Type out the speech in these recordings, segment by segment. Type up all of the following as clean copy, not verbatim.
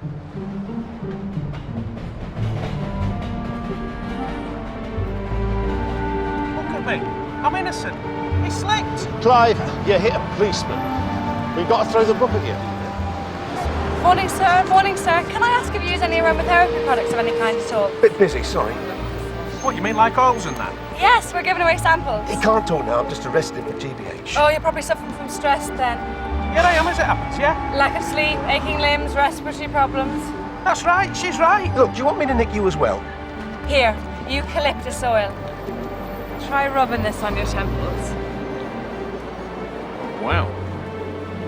Look at me. I'm innocent. He slipped. Clive, you hit a policeman. We've got to throw the book at you. Morning, sir. Morning, sir. Can I ask if you use any aromatherapy products of any kind at all? Bit busy, sorry. What, you mean like oils and that? Yes, we're giving away samples. He can't talk now. I'm just arrested for GBH. Oh, you're probably suffering from stress then. Yeah, I am as it happens, yeah? Lack of sleep, aching limbs, respiratory problems. That's right, she's right. Look, do you want me to nick you as well? Here, eucalyptus oil. Try rubbing this on your temples. Wow.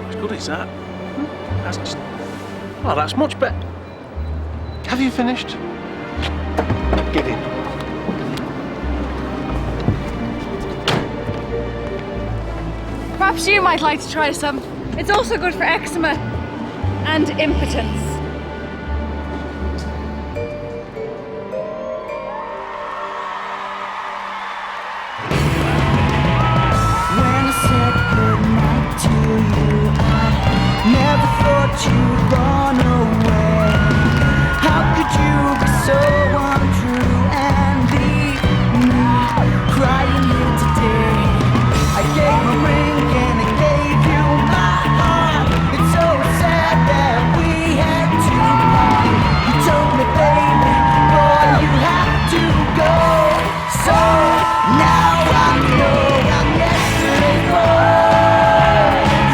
As good as that. That's just... Oh, that's much better. Have you finished? Get in. Perhaps you might like to try some. It's also good for eczema and impotence. When I said goodnight to you, I never thought you'd gone away. How could you be so untrue and leave me crying here today? I gave a ring and I gave you my heart. It's so sad that we had to part. You told me, baby, boy, you have to go. So now I know I'm yesterday's boys.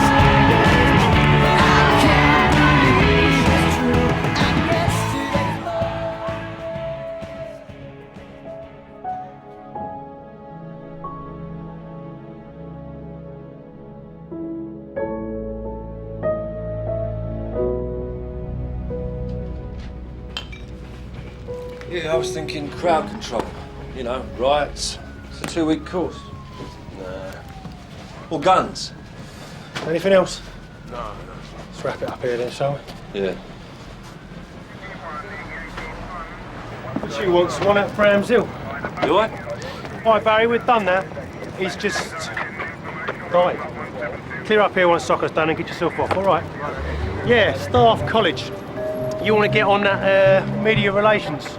I can't believe it's true. I'm yesterday's Yeah, I was thinking crowd control. You know, riots. It's a 2-week course. Nah. Or guns. Anything else? No. Let's wrap it up here then, shall we? Yeah. She wants one at Bramshill. Do I? Right, Barry, we're done now. He's just died. Clear up here once soccer's done and get yourself off, all right? Yeah, staff college. You want to get on that media relations?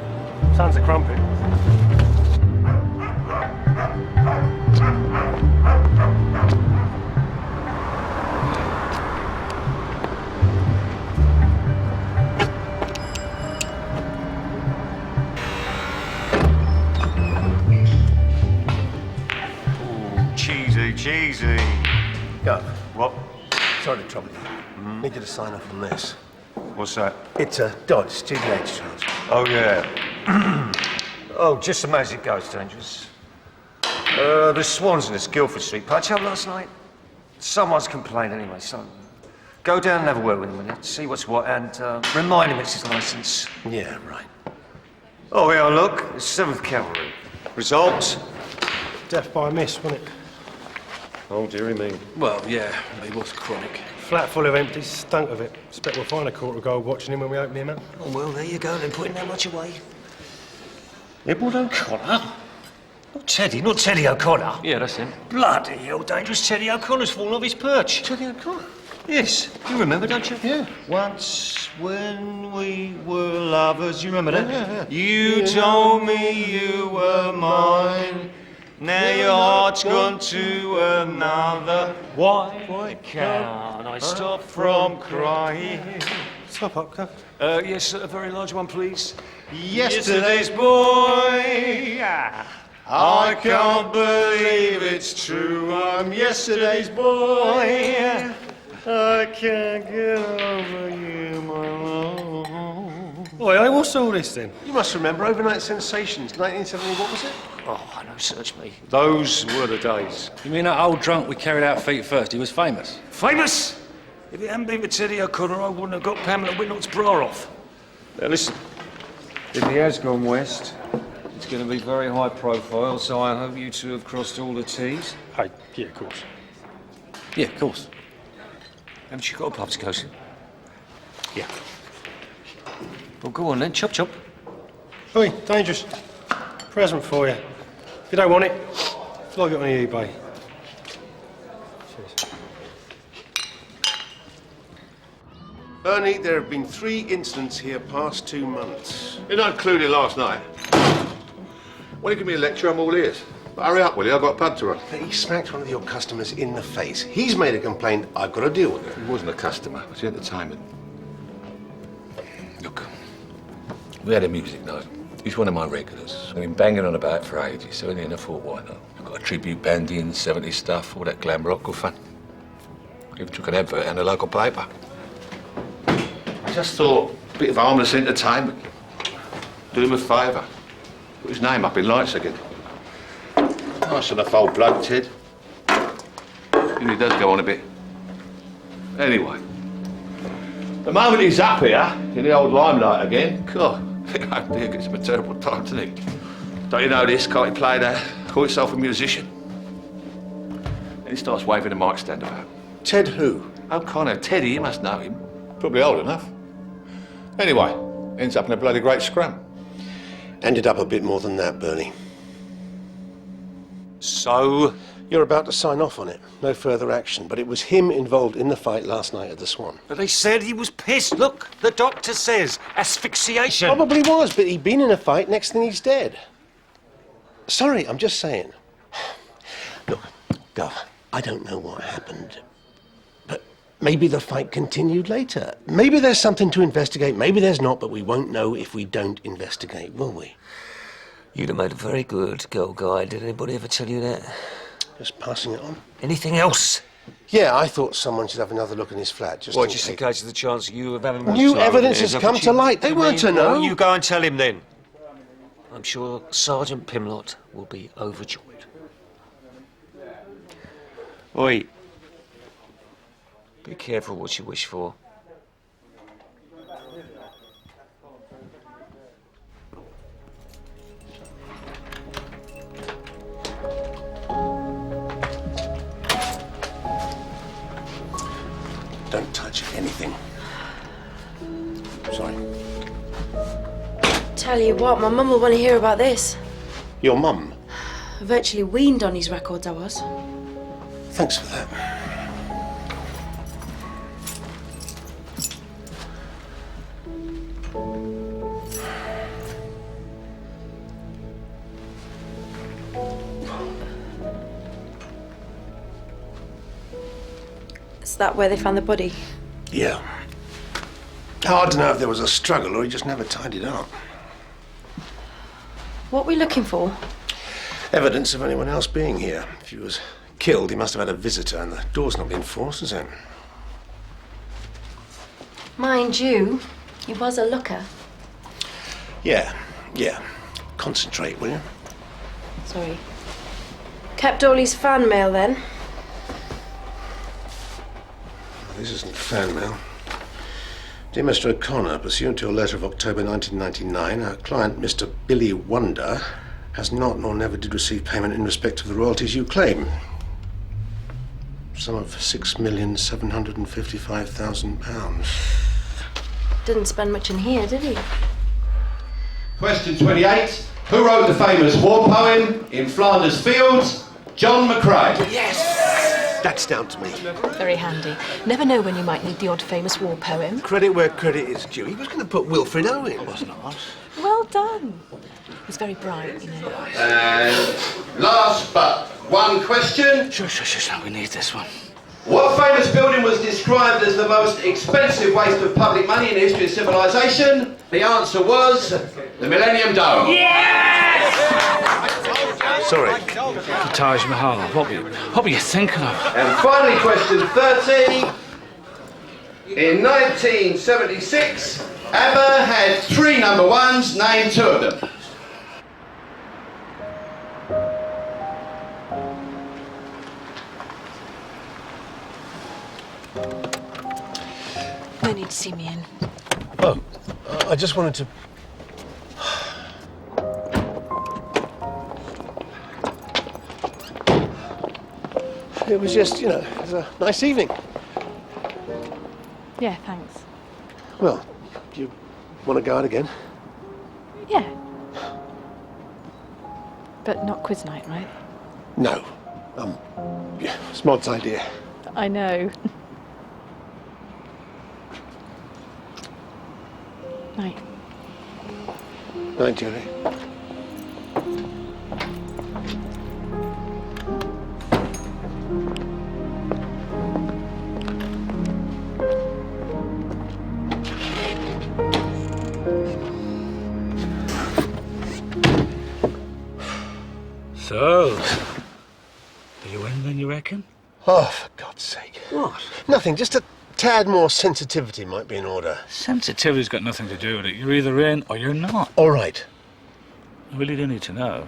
Sounds a crumpet. Cheesy. Go. What? Sorry to trouble you. Need you to sign off on this. What's that? It's a Dodge GBH charge. Oh, yeah. Oh, just some as it goes, Dangerous. The Swans in this Guildford Street patch up last night. Someone's complained anyway, so go down and have a word with him, will you? See what's what, and remind him it's his licence. Yeah, right. Oh, yeah, look, it's 7th Cavalry. Results? Death by a miss, wasn't it? Oh, dearie me. Well, yeah, he was chronic. Flat full of empties, stunk of it. Expect we'll find a quarter of gold watching him when we open him up. Oh, well, there you go, then, putting that much away. Edward O'Connor? Not Teddy O'Connor. Yeah, that's him. Bloody hell, Dangerous. Teddy O'Connor's fallen off his perch. Teddy O'Connor? Yes, you remember, don't you? Yeah. Once when we were lovers, you remember that? Yeah. You told me you were mine. Now your heart's gone to another. Why can't I stop from crying? Top up, Cuff. Yes, a very large one, please. Yesterday's boy. I can't believe it's true. I'm yesterday's boy. I can't get over you, my love. Oi, what's all this then? You must remember Overnight Sensations, 1970, what was it? Oh, I know, search me. Those were the days. You mean that old drunk we carried out feet first? He was famous. Famous? If it hadn't been for Teddy O'Connor, I wouldn't have got Pamela Whitnott's bra off. Now listen, if he has gone west, it's going to be very high profile, so I hope you two have crossed all the T's. Hey, yeah, of course. Yeah, of course. Haven't you got a pub to go to? Yeah. Well, go on then, chop chop. Oi, Dangerous. Present for you. If you don't want it, flog it on eBay. Cheers. Bernie, there have been 3 incidents here past 2 months. You're not including last night. When you give me a lecture, I'm all ears. But hurry up, will you? I've got a pub to run. He smacked one of your customers in the face. He's made a complaint. I've got to deal with it. He wasn't a customer. It was the entertainment. Look, we had a music night. He's one of my regulars. I've been banging on about it for ages, so in the end I thought, why not? I've got a tribute band in, 70s stuff, all that glam rock, good fun. Even took an advert in the local paper. I just thought, a bit of harmless entertainment. Do him a favour. Put his name up in lights again. Nice enough old bloke, Ted. And he does go on a bit. Anyway, the moment he's up here, in the old limelight again, God, oh dear, gets him a terrible time, doesn't he? Don't you know this? Can't he play that? Call himself a musician? And he starts waving a mic stand about. Ted who? Oh, Connor, Teddy, you must know him. Probably old enough. Anyway, ends up in a bloody great scrum. Ended up a bit more than that, Bernie. So? You're about to sign off on it. No further action. But it was him involved in the fight last night at the Swan. But they said he was pissed. Look, the doctor says asphyxiation. Probably was, but he'd been in a fight. Next thing he's dead. Sorry, I'm just saying. Look, Gov, I don't know what happened. But maybe the fight continued later. Maybe there's something to investigate. Maybe there's not, but we won't know if we don't investigate, will we? You'd have made a very good girl guide. Did anybody ever tell you that? Just passing it on. Anything else? Yeah, I thought someone should have another look in his flat, just in Just in case. case of the chance of you of having... New evidence has come to light. They weren't to know. Well, you go and tell him then. I'm sure Sergeant Pimlott will be overjoyed. Oi. Be careful what you wish for. Don't touch anything. Sorry. Tell you what, my mum will want to hear about this. Your mum? I virtually weaned on his records, I was. Thanks for that. Is that where they found the body? Yeah. Hard to know if there was a struggle or he just never tied it up. What are we looking for? Evidence of anyone else being here. If he was killed, he must have had a visitor, and the door's not been forced, is it? Mind you, he was a looker. Yeah. Concentrate, will you? Sorry. Kept all his fan mail then? This isn't fan mail. Dear Mr. O'Connor, pursuant to your letter of October 1999, our client, Mr. Billy Wonder, has not nor never did receive payment in respect of the royalties you claim. Sum of £6,755,000. Didn't spend much in here, did he? Question 28. Who wrote the famous war poem, In Flanders Fields? John McCrae. Yes! That's down to me. Very handy. Never know when you might need the odd famous war poem. Credit where credit is due. He was going to put Wilfred Owen. Wasn't it? Well done. He was very bright, you know. And last but one question. Sure. We need this one. What famous building was described as the most expensive waste of public money in the history of civilization? The answer was the Millennium Dome. Yes! Sorry. The Taj Mahal. What were you thinking of? And finally, question 30. In 1976, ABBA had 3 number ones. Name 2 of them. No need to see me in. Oh, I just wanted to... It was just, it was a nice evening. Yeah, thanks. Well, do you want to go out again? Yeah. But not quiz night, right? No. It's Maud's idea. I know. Night. Night, Julie. So, do you win then, you reckon? Oh, for God's sake. What? Nothing, just a tad more sensitivity might be in order. Sensitivity's got nothing to do with it. You're either in or you're not. All right. I really do need to know,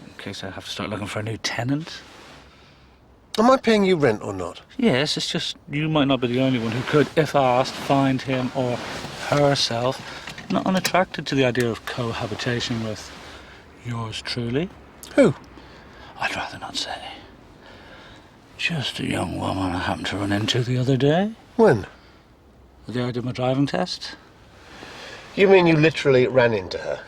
in case I have to start looking for a new tenant. Am I paying you rent or not? Yes, it's just you might not be the only one who could, if asked, find him or herself not unattracted to the idea of cohabitation with yours truly. Who? I'd rather not say. Just a young woman I happened to run into the other day. When? The day I did my driving test. You mean you literally ran into her?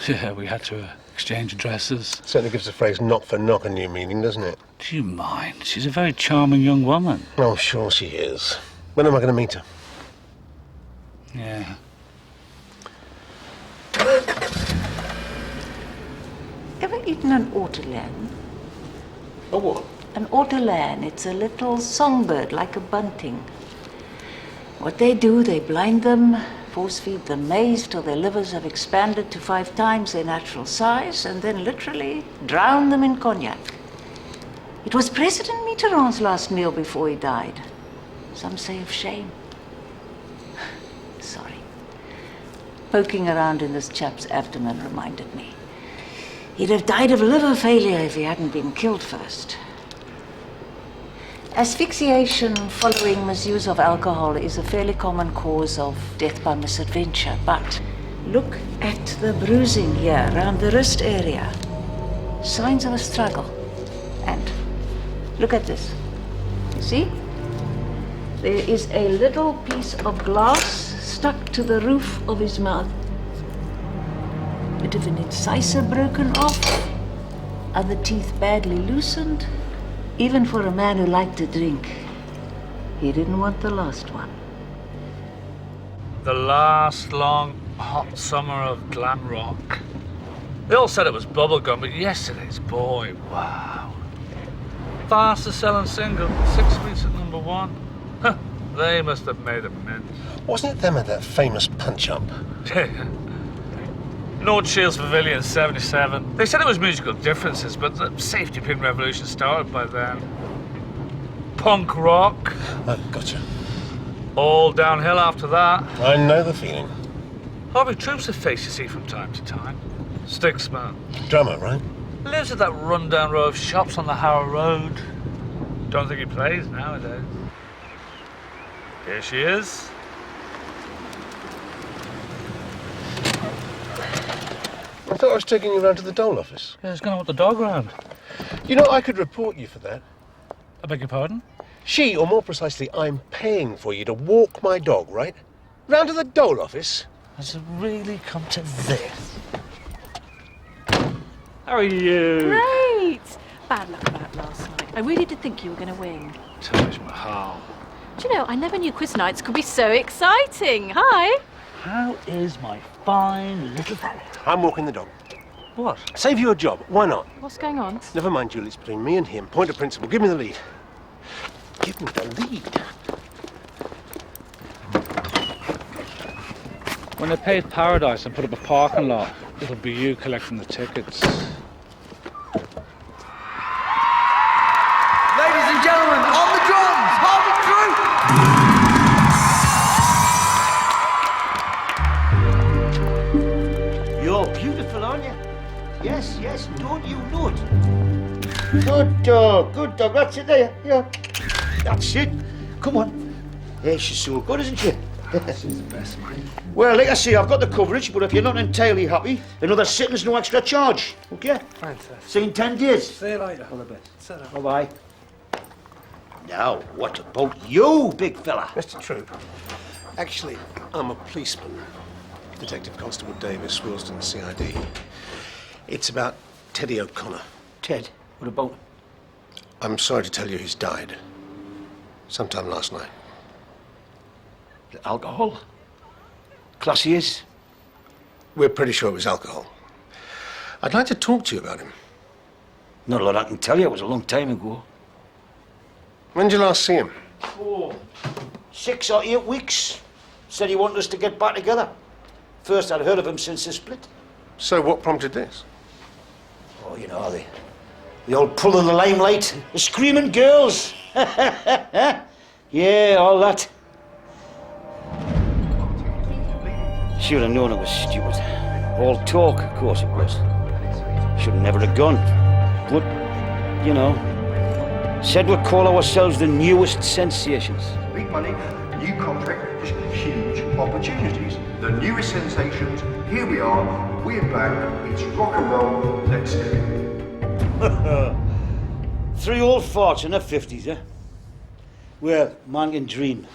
Yeah, we had to exchange addresses. Certainly gives the phrase knock for knock a new meaning, doesn't it? Do you mind? She's a very charming young woman. Oh, sure she is. When am I going to meet her? Yeah. Ever eaten an ortolan? A what? An ortolan, it's a little songbird, like a bunting. What they do, they blind them, force-feed them maize till their livers have expanded to 5 times their natural size, and then literally drown them in cognac. It was President Mitterrand's last meal before he died. Some say of shame. Sorry. Poking around in this chap's abdomen reminded me. He'd have died of liver failure if he hadn't been killed first. Asphyxiation following misuse of alcohol is a fairly common cause of death by misadventure, but look at the bruising here around the wrist area. Signs of a struggle. And look at this. You see? There is a little piece of glass stuck to the roof of his mouth. Bit of an incisor broken off, other teeth badly loosened. Even for a man who liked to drink, he didn't want the last one. The last long, hot summer of glam rock. They all said it was bubblegum, but yesterday's boy, wow. Fastest selling single, 6 weeks at #1. Huh, they must have made a mint. Wasn't it them at that famous punch-up? Lord Shields Pavilion, 77. They said it was musical differences, but the safety pin revolution started by then. Punk rock. Oh, gotcha. All downhill after that. I know the feeling. Harvey Troop's a face you see from time to time. Sticksman. Drummer, right? Lives at that rundown row of shops on the Harrow Road. Don't think he plays nowadays. Here she is. I thought I was taking you round to the dole office. Yeah, he's going to want the dog round. You know, I could report you for that. I beg your pardon? She, or more precisely, I'm paying for you to walk my dog, right? Round to the dole office. Has it really come to this? How are you? Great! Bad luck about last night. I really did think you were going to win. Taj Mahal. Do you know, I never knew quiz nights could be so exciting. Hi! How is my fine little fella? I'm walking the dog. What? Save you a job. Why not? What's going on? Never mind, Julie. It's between me and him. Point of principle. Give me the lead. Give me the lead. When they paved Paradise and put up a parking lot, it'll be you collecting the tickets. Ladies and gentlemen, on the drums, Harvey Troop! You're beautiful, aren't you? Yes, yes, don't you know it? Good dog, that's it there, yeah. That's it, come on. Yeah, she's so good, isn't she? She's the best, mate. Well, like I say, I've got the coverage, but if you're not entirely happy, another sitting's no extra charge, okay? Fantastic. See you in 10 days. See you later. All the best. Set up. Bye-bye. Now, what about you, big fella? Mr. Troop, actually, I'm a policeman. Detective Constable Davis, Willesden CID. It's about Teddy O'Connor. Ted, what about him? I'm sorry to tell you he's died. Sometime last night. The alcohol? Classy is. We're pretty sure it was alcohol. I'd like to talk to you about him. Not a lot I can tell you. It was a long time ago. When did you last see him? Oh, 6 or 8 weeks. Said he wanted us to get back together. First I'd heard of him since the split. So what prompted this? Oh, you know, the old pull of the limelight, the screaming girls. Yeah, all that. Should have known it was stupid. All talk, of course it was. Should have never have gone. But, you know, said we'd call ourselves the newest sensations. Big money, new contract, huge opportunities. The newest sensations, here we are, we're back, it's rock and roll, let's go. 3 old farts in their 50s, eh? Well, man can dream.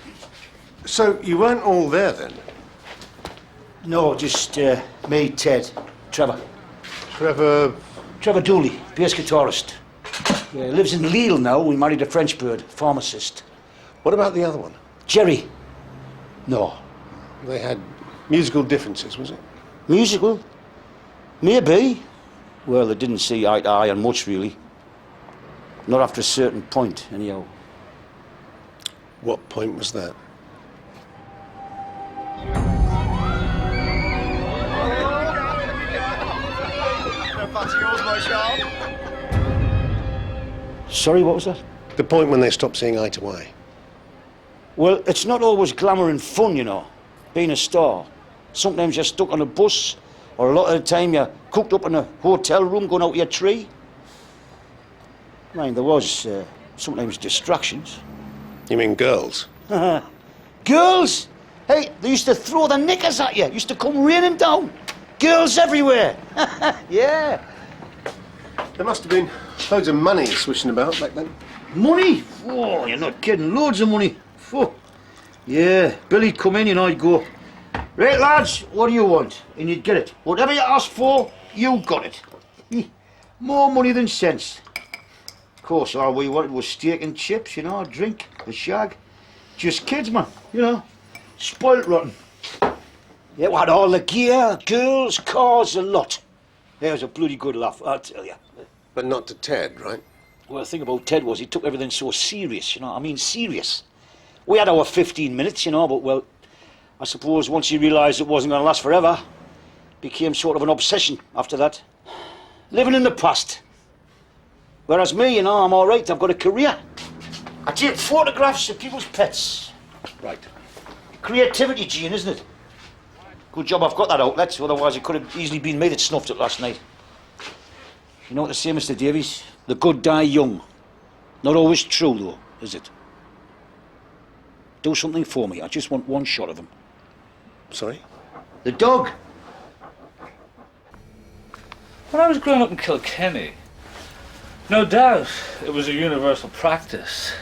So you weren't all there then? No, just me, Ted, Trevor. Trevor Dooley, bass guitarist. Yeah, lives in Lille now. We married a French bird, pharmacist. What about the other one? Jerry. No. They had musical differences, was it? Musical? Maybe. Well, they didn't see eye to eye on much, really. Not after a certain point, anyhow. What point was that? Sorry, what was that? The point when they stopped seeing eye to eye. Well, it's not always glamour and fun, you know, being a star. Sometimes you're stuck on a bus, or a lot of the time you're cooked up in a hotel room going out your tree. I mean, there was sometimes distractions. You mean girls? Girls? Hey, they used to throw their knickers at you. Used to come raining down. Girls everywhere. Yeah. There must have been loads of money swishing about back then. Money? Oh, you're not kidding. Loads of money. Oh. Yeah, Billy'd come in and I'd go, right, lads, what do you want? And you'd get it. Whatever you asked for, you got it. More money than sense. Of course, all we wanted was steak and chips, you know, a drink, a shag. Just kids, man, you know. Spoilt rotten. Yeah, we had all the gear, girls, cars, a lot. It was a bloody good laugh, I'll tell you. But not to Ted, right? Well, the thing about Ted was he took everything so serious, you know, I mean serious. We had our 15 minutes, you know, but, well, I suppose once he realised it wasn't going to last forever, became sort of an obsession after that. Living in the past. Whereas me, you know, I'm all right, I've got a career. I take photographs of people's pets. Right. Creativity gene, isn't it? Good job I've got that outlet, otherwise it could have easily been me that snuffed it last night. You know what they say, Mr. Davies? The good die young. Not always true, though, is it? Do something for me. I just want one shot of him. Sorry? The dog. When I was growing up in Kilkenny, no doubt it was a universal practice.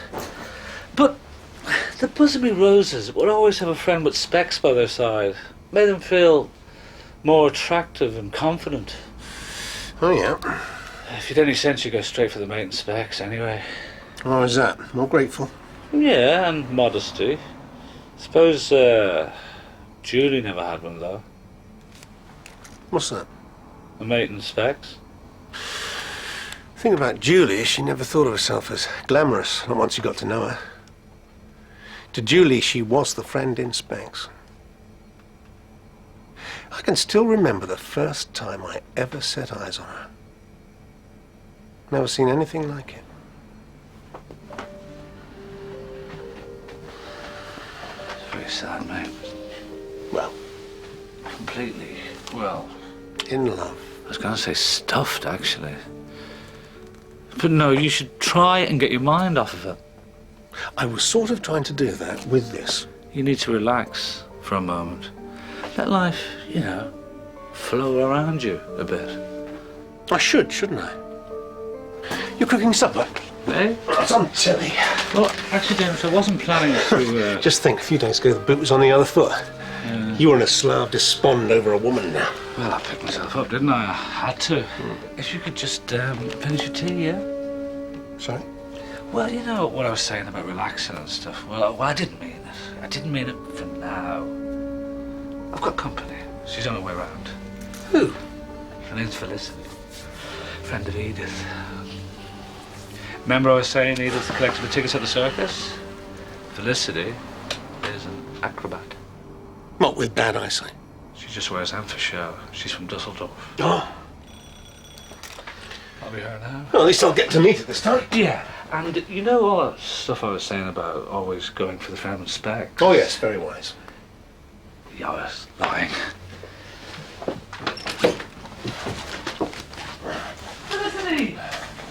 But the Busby Roses would always have a friend with specs by their side. Made them feel more attractive and confident. Oh, yeah. If you'd any sense, you go straight for the mate and specs anyway. Oh, is that? More grateful. Yeah, and modesty. Suppose Julie never had one, though. What's that? A mate and specs. The thing about Julie, she never thought of herself as glamorous, not once you got to know her. To Julie, she was the friend in specs. I can still remember the first time I ever set eyes on her. Never seen anything like it. It's very sad, mate. Well, Completely, well, in love. I was going to say stuffed, actually. But no, you should try and get your mind off of it. I was sort of trying to do that with this. You need to relax for a moment. Let life, you know, flow around you a bit. I should, shouldn't I? You're cooking supper? Eh? It's on telly. Well, actually, James, I wasn't planning to... Just think, a few days ago the boot was on the other foot. You were in a slough despond over a woman now. Well, I picked myself up, didn't I? I had to. If you could just finish your tea, yeah? Sorry? Well, you know what I was saying about relaxing and stuff. Well, I didn't mean it. I didn't mean it for now. I've got company. She's on her way round. Who? Her name's Felicity. Friend of Edith. Remember I was saying Edith collected the tickets at the circus? Felicity is an acrobat. What, with bad eyesight? She just wears them for show. She's from Dusseldorf. Oh. I'll be her now. Well, at least I'll get to meet her this time. Yeah, and you know all that stuff I was saying about always going for the family spec? Oh, yes, very wise. Yeah, I was lying. Felicity!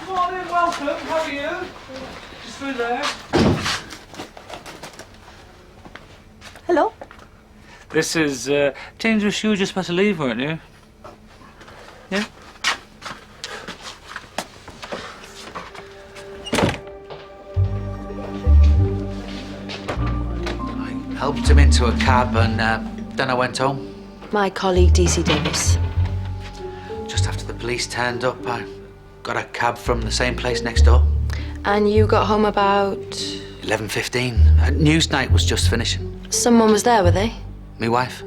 Come on in, welcome. How are you? Just through there. Hello? This is dangerous. You were just about to leave, weren't you? Yeah? I helped him into a cab and then I went home. My colleague, DC Davis. Just after the police turned up, I got a cab from the same place next door. And you got home about... 11:15. Newsnight was just finishing. Someone was there, were they? Me wife.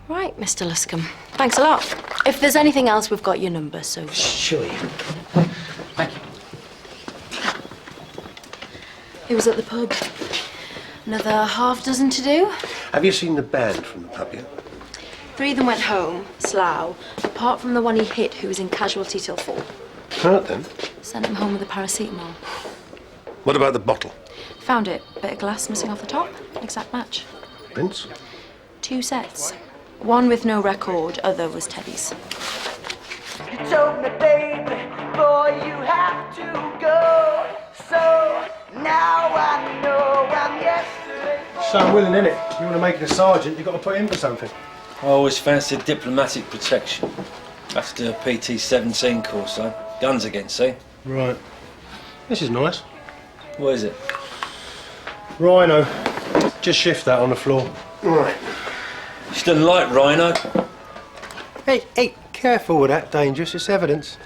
Right, Mr. Luscombe. Thanks a lot. If there's anything else, we've got your number, so... Sure. Thank you. It was at the pub. Another half dozen to do. Have you seen the band from the pub yet? 3 of them went home, slough, apart from the one he hit who was in casualty till 4. Hurt then? Sent him home with a paracetamol. What about the bottle? Found it. Bit of glass missing off the top. Exact match. Prince? 2 sets. One with no record, other was Teddy's. You told me, baby, boy, you have to go. So now I know I'm yesterday. So willing, innit? You want to make it a sergeant, you've got to put in for something. I always fancied diplomatic protection. I have to do a PT-17 course, though. Guns again, see? Right. This is nice. What is it? Rhino. Just shift that on the floor. Right. She doesn't like Rhino. Hey, careful with that, dangerous, it's evidence.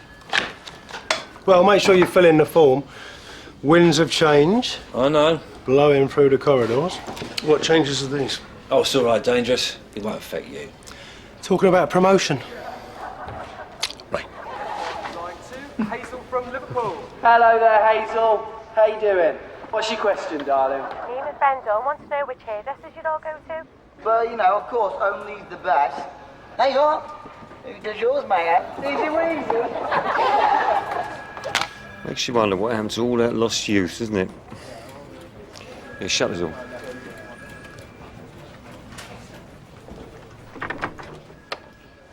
Well, make sure you fill in the form. Winds of change. I know. Blowing through the corridors. What changes are these? Oh, it's all right, Dangerous. It won't affect you. Talking about promotion. Hazel from Liverpool. Hello there, Hazel. How you doing? What's your question, darling? Me and my friend Dawn want to know which hairdressers you'd all go to. Well, you know, of course, only the best. Hey, what? Who does yours, mate? Easy weasy. Makes you wonder what happened to all that lost youth, doesn't it? Yeah, shut the door.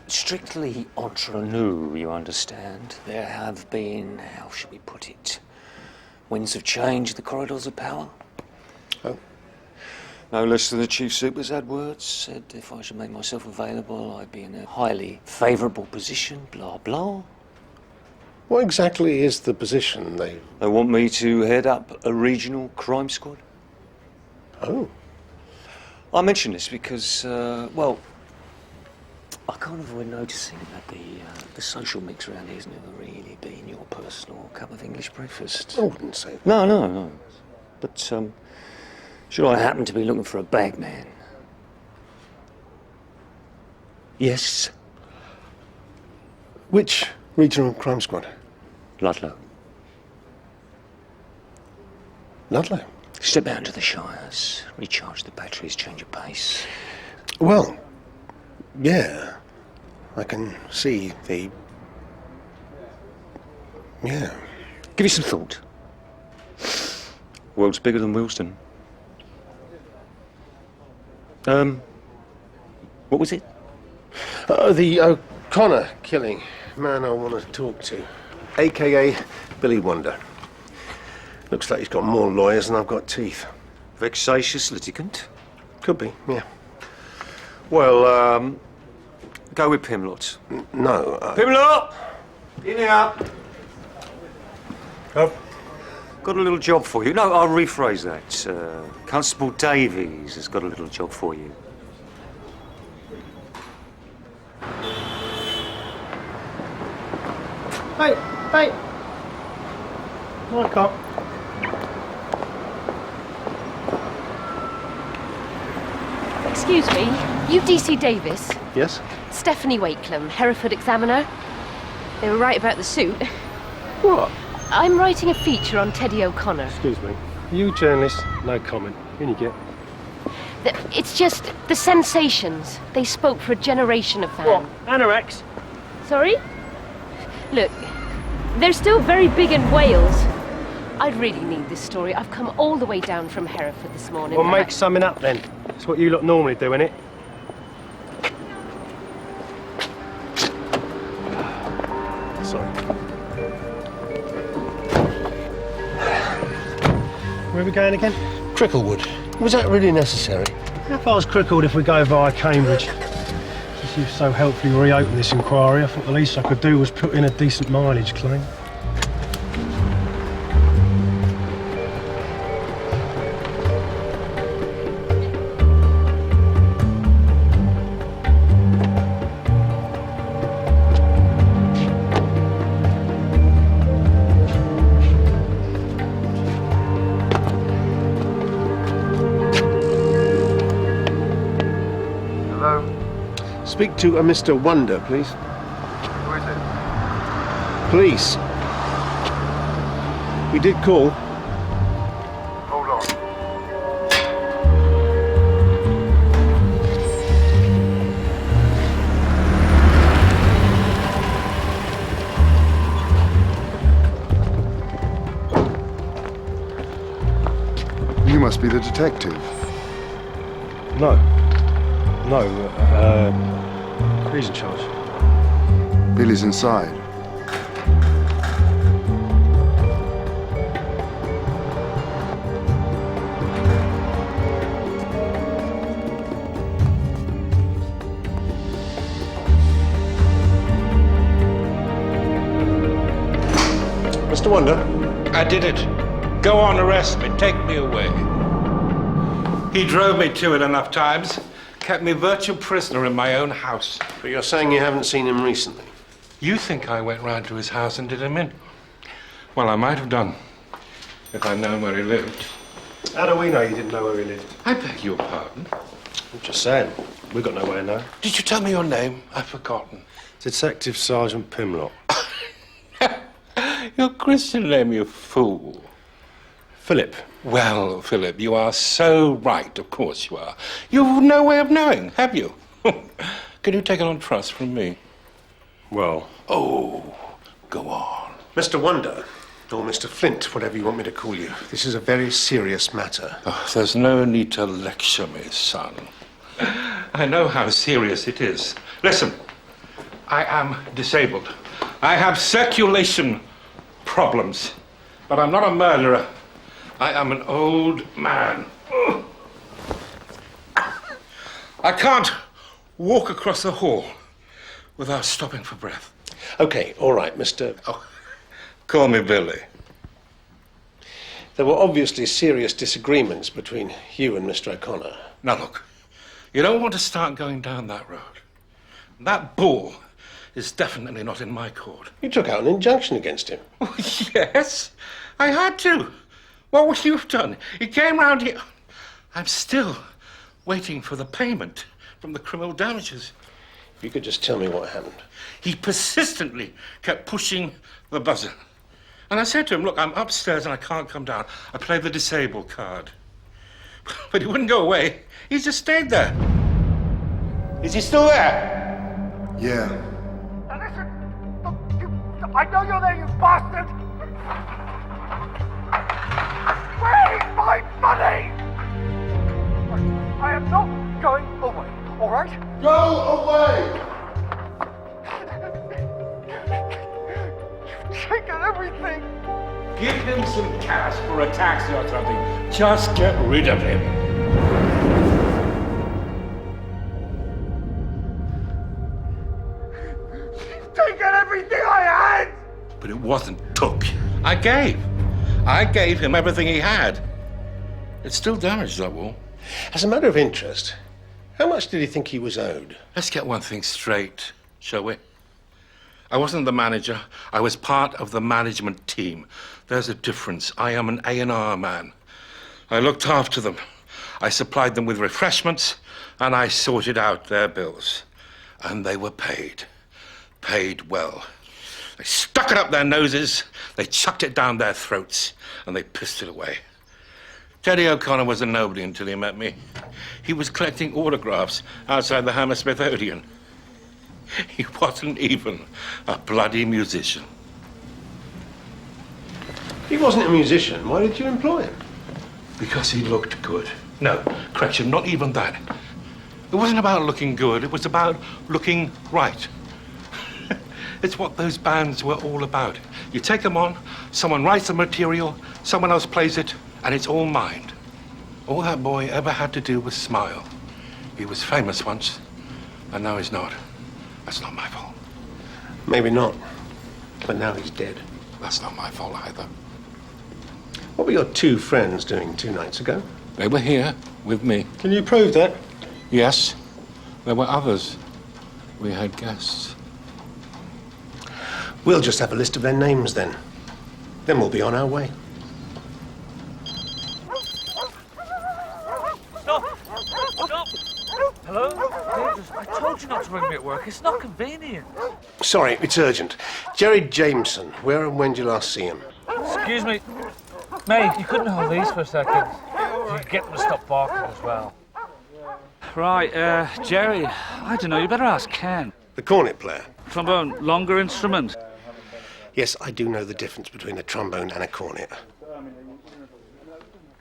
Strictly entre nous, you understand. There have been, how should we put it, winds of change in the corridors of power. Oh. No less than the Chief Super's had words, said if I should make myself available, I'd be in a highly favourable position, blah, blah. What exactly is the position they... They want me to head up a regional crime squad. Oh. I mention this because, well, I can't avoid noticing that the social mix around here has never really been your personal cup of English breakfast. I wouldn't say that. No. But, should I happen to be looking for a bagman? Yes. Which regional crime squad? Ludlow. Ludlow? Step out into the Shires, recharge the batteries, change of pace. Well, yeah. I can see the... Yeah. Give you some thought. World's bigger than Wilston. What was it? The O'Connor killing. Man I want to talk to. A.K.A. Billy Wonder. Looks like he's got more lawyers than I've got teeth. Vexatious litigant? Could be, yeah. Well, go with Pimlott. No. Pimlott! In here. Oh. Got a little job for you. No, I'll rephrase that. Constable Davies has got a little job for you. Hey. I can't. Excuse me. UDC Davis, Yes? Stephanie Wakeham, Hereford Examiner. They were right about the suit. What? I'm writing a feature on Teddy O'Connor. Excuse me. Are you a journalist? No comment. In you get. It's just the sensations. They spoke for a generation of fans. What? Anorex? Sorry? Look, they're still very big in Wales. I really need this story. I've come all the way down from Hereford this morning. Well, make something up then. It's what you lot normally do, innit? Sorry. Where are we going again? Cricklewood. Was that really necessary? How far's Cricklewood if we go via Cambridge? Since you've so helpfully reopened this inquiry, I thought the least I could do was put in a decent mileage claim. Speak to a Mr. Wonder, please. Who is it? Police. We did call. Hold on. You must be the detective. No. No, he's in charge. Billy's inside. Mr. Wonder? I did it. Go on, arrest me. Take me away. He drove me to it enough times. Kept me virtual prisoner in my own house. But you're saying you haven't seen him recently? You think I went round to his house and did him in? Well, I might have done, if I'd known where he lived. How do we know you didn't know where he lived? I beg your pardon. I'm just saying. We've got nowhere now. Did you tell me your name? I've forgotten. Detective Sergeant Pimlock. Your Christian name, you fool. Philip. Well, Philip, you are so right, of course you are. You've no way of knowing, have you? Can you take it on trust from me? Well... Oh, go on. Mr. Wonder, or Mr. Flint, whatever you want me to call you, this is a very serious matter. Oh, there's no need to lecture me, son. I know how serious it is. Listen, I am disabled. I have circulation problems, but I'm not a murderer. I am an old man. I can't walk across the hall without stopping for breath. Okay, all right, Mr. Oh, call me Billy. There were obviously serious disagreements between you and Mr. O'Connor. Now look, you don't want to start going down that road. That bull is definitely not in my court. You took out an injunction against him. Oh, yes, I had to. What would you have done? He came round here. I'm still waiting for the payment from the criminal damages. If you could just tell me what happened. He persistently kept pushing the buzzer. And I said to him, look, I'm upstairs and I can't come down. I played the disabled card. But he wouldn't go away. He just stayed there. Is he still there? Yeah. Now listen, look, I know you're there, you bastard! Where's my money? I am not going away, all right? Go away! You've taken everything! Give him some cash for a taxi or something. Just get rid of him. You've taken everything I had! But it wasn't took. I gave him everything he had. It's still damaged, that wall. As a matter of interest, how much did he think he was owed? Let's get one thing straight, shall we? I wasn't the manager. I was part of the management team. There's a difference. I am an A&R man. I looked after them. I supplied them with refreshments, and I sorted out their bills. And they were paid. Paid well. They stuck it up their noses, they chucked it down their throats, and they pissed it away. Teddy O'Connor was a nobody until he met me. He was collecting autographs outside the Hammersmith Odeon. He wasn't even a bloody musician. He wasn't a musician. Why did you employ him? Because he looked good. No, correction, not even that. It wasn't about looking good, it was about looking right. It's what those bands were all about. You take them on, someone writes the material, someone else plays it, and it's all mind. All that boy ever had to do was smile. He was famous once, and now he's not. That's not my fault. Maybe not, but now he's dead. That's not my fault either. What were your two friends doing 2 nights ago? They were here with me. Can you prove that? Yes, there were others. We had guests. We'll just have a list of their names then. Then we'll be on our way. Stop! Stop! Hello? Jesus, I told you not to ring me at work. It's not convenient. Sorry, it's urgent. Jerry Jameson, where and when did you last see him? Excuse me. Mate, you couldn't hold these for a second. You could get them to stop barking as well. Right, Jerry, I don't know, you better ask Ken. The cornet player? Trombone, longer instrument. Yes, I do know the difference between a trombone and a cornet.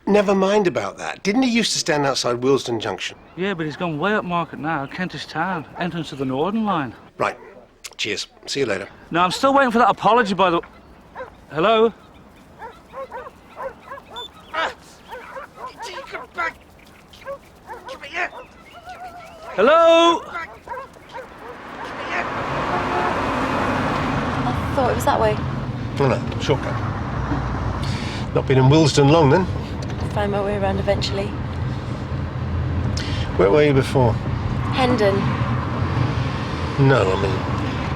Never mind about that. Didn't he used to stand outside Willesden Junction? Yeah, but he's gone way up Market now, Kentish Town, entrance to the Northern Line. Right. Cheers. See you later. No, I'm still waiting for that apology, by the... Hello? Hello? I thought it was that way. Oh, no, shortcut. Not been in Willesden long, then? Find my way around eventually. Where were you before? Hendon. No, I mean...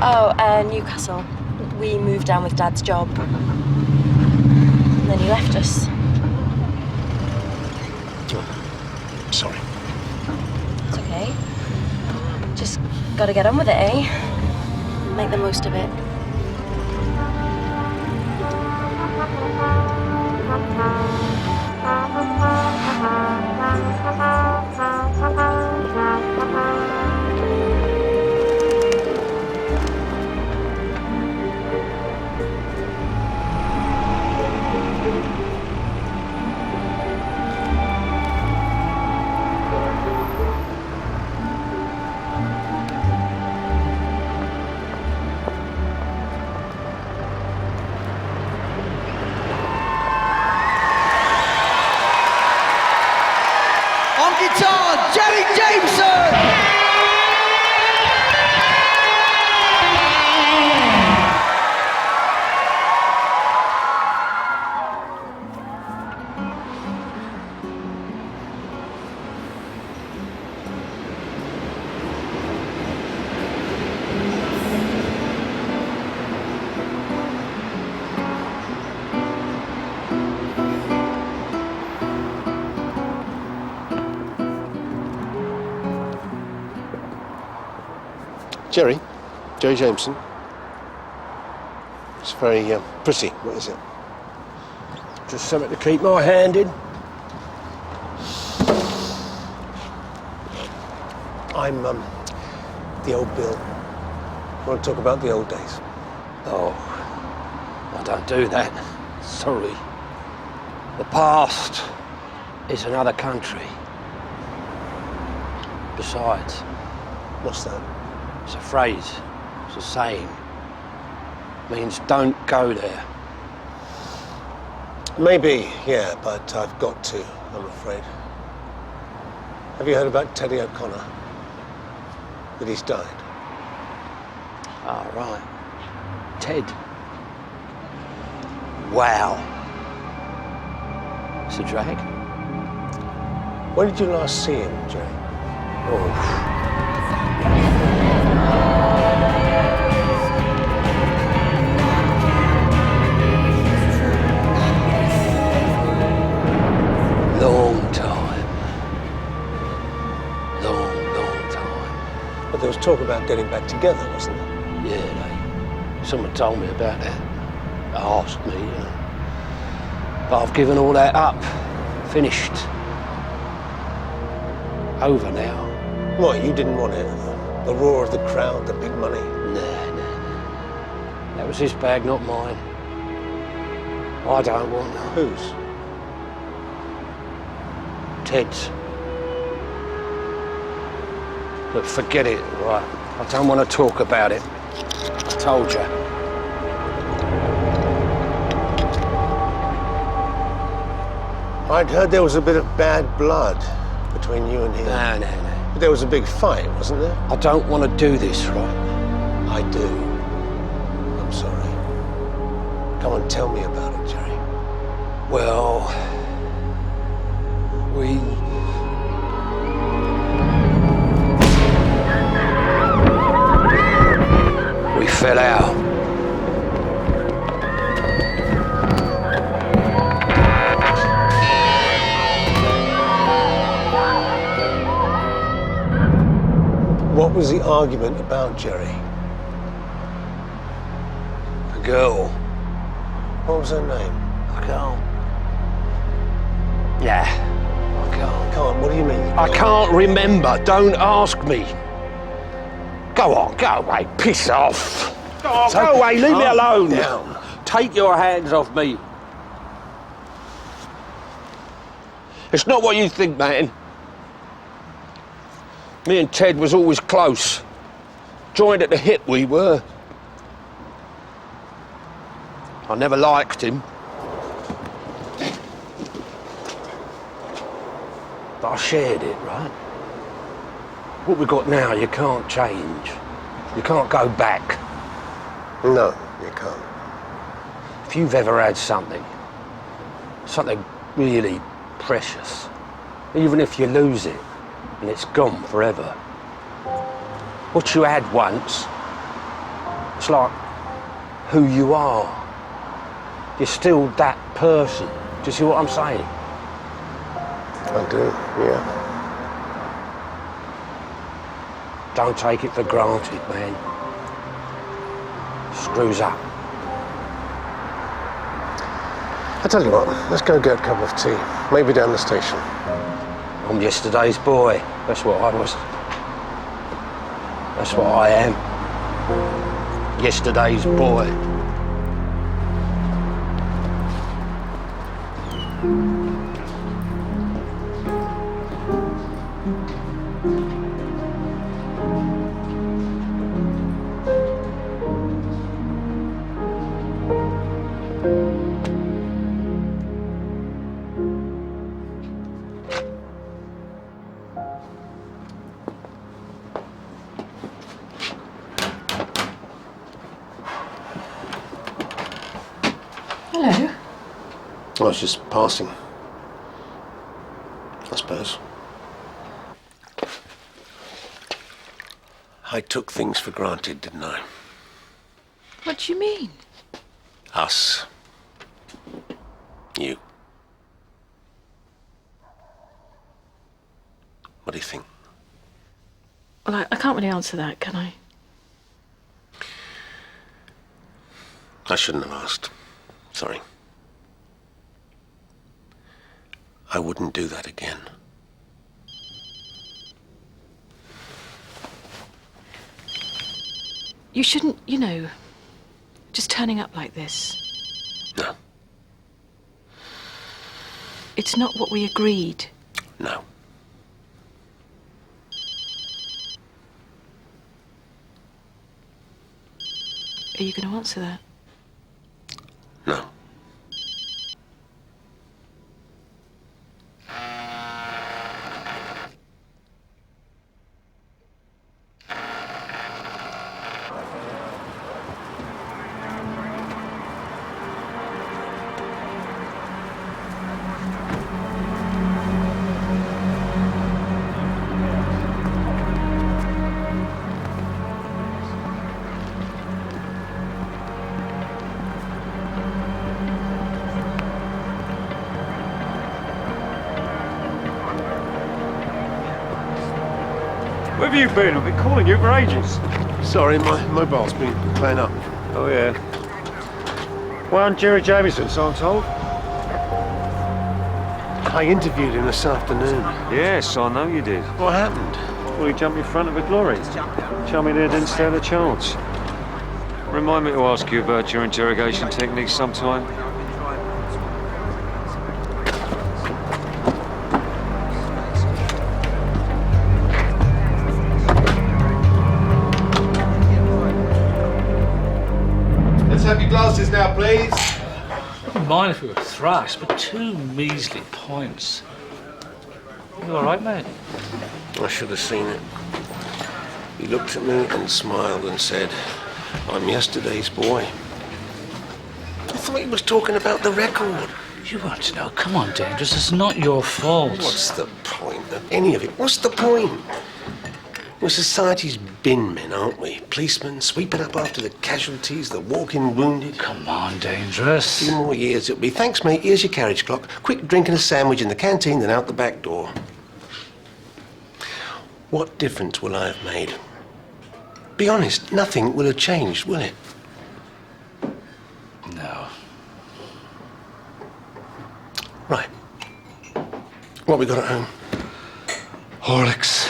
Oh, Newcastle. We moved down with Dad's job. And then he left us. Oh, sorry. It's okay. Just gotta get on with it, eh? Make the most of it. On guitar, Jerry Jameson! Jerry Jameson. It's very pretty. What is it? Just something to keep my hand in. I'm the old Bill. Want to talk about the old days? Oh, I don't do that. Sorry. The past is another country. Besides, what's that? It's a phrase. It's a saying. Means don't go there. Maybe, yeah, but I've got to, I'm afraid. Have you heard about Teddy O'Connor? That he's died? Ah, right. Ted. Wow. It's a drag. When did you last see him, Jerry? Oh. Long time. Long getting back together, wasn't it? Yeah, someone told me about that. Asked me, But I've given all that up. Finished. Over now. What, you didn't want it? The roar of the crowd, the big money? Nah. That was his bag, not mine. I don't want that. Whose? Ted's. Look, forget it, right? I don't want to talk about it. I told you. I'd heard there was a bit of bad blood between you and him. No. But there was a big fight, wasn't there? I don't want to do this, right? I do. I'm sorry. Come on, tell me about it, Jerry. Well, we fell out. What was the argument about, Jerry? A girl. What was her name? I can't. Yeah, I can't. Can't? What do you mean? I can't remember. Don't ask me. Go on, go away. Piss off. Go away. Leave me alone. Down. Take your hands off me. It's not what you think, man. Me and Ted was always close. Joined at the hip, we were. I never liked him. But I shared it, right? What we got now, you can't change. You can't go back. No, you can't. If you've ever had something really precious, even if you lose it, and it's gone forever. What you had once, it's like who you are. You're still that person. Do you see what I'm saying? I do, yeah. Don't take it for granted, man. Screws up. I tell you what, let's go get a cup of tea. Maybe down the station. I'm yesterday's boy. That's what I was. That's what I am. Yesterday's boy. Hello. I was just passing, I suppose. I took things for granted, didn't I? What do you mean? Us. You. What do you think? Well, I can't really answer that, can I? I shouldn't have asked. Sorry. I wouldn't do that again. You shouldn't, just turning up like this. No. It's not what we agreed. No. Are you going to answer that? No. Where have you been? I've been calling you for ages. Sorry, my mobile's been playing up. Oh, yeah. One Jerry Jameson, so I'm told. I interviewed him this afternoon. Yes, I know you did. What happened? Well, he jumped in front of a glory. Tell me they didn't stand a chance. Remind me to ask you about your interrogation techniques sometime. Let's have your glasses now, please. I wouldn't mind if we were thrashed, but 2 measly points. You all right, mate? I should have seen it. He looked at me and smiled and said, "I'm yesterday's boy." I thought he was talking about the record. You want to know? Come on, Dangerous. It's not your fault. What's the point of any of it? What's the point? We're society's bin men, aren't we? Policemen sweeping up after the casualties, the walking wounded. Come on, Dangerous. A few more years it'll be. Thanks, mate. Here's your carriage clock. Quick drink and a sandwich in the canteen, then out the back door. What difference will I have made? Be honest, nothing will have changed, will it? No. Right. What we got at home? Horlicks.